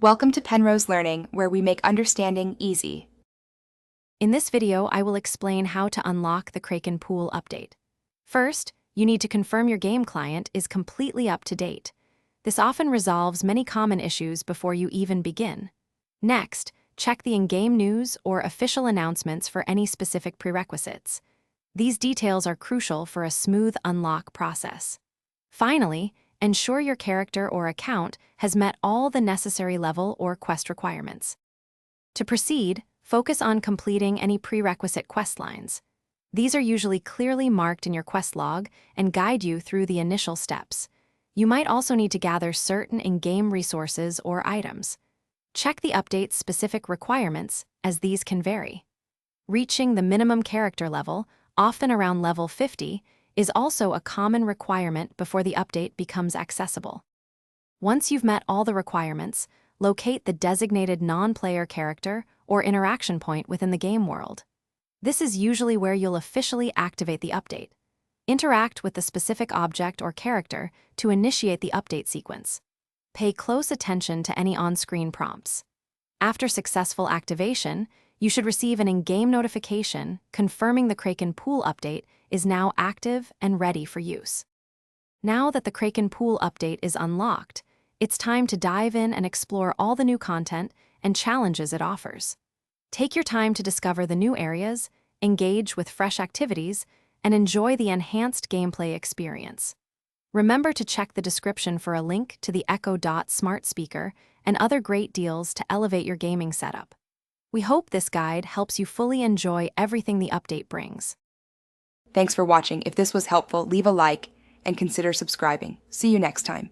Welcome to Penrose Learning, where we make understanding easy. In this video, I will explain how to unlock the Kraken Pool update. First, you need to confirm your game client is completely up to date. This often resolves many common issues before you even begin. Next, check the in-game news or official announcements for any specific prerequisites. These details are crucial for a smooth unlock process. Finally, ensure your character or account has met all the necessary level or quest requirements. To proceed, focus on completing any prerequisite quest lines. These are usually clearly marked in your quest log and guide you through the initial steps. You might also need to gather certain in-game resources or items. Check the update's specific requirements, as these can vary. Reaching the minimum character level, often around level 50, is also a common requirement before the update becomes accessible. Once you've met all the requirements, locate the designated non-player character or interaction point within the game world. This is usually where you'll officially activate the update. Interact with the specific object or character to initiate the update sequence. Pay close attention to any on-screen prompts. After successful activation, you should receive an in-game notification confirming the Kraken Pool update is now active and ready for use. Now that the Kraken Pool update is unlocked, it's time to dive in and explore all the new content and challenges it offers. Take your time to discover the new areas, engage with fresh activities, and enjoy the enhanced gameplay experience. Remember to check the description for a link to the Echo Dot smart speaker and other great deals to elevate your gaming setup. We hope this guide helps you fully enjoy everything the update brings. Thanks for watching. If this was helpful, leave a like and consider subscribing. See you next time.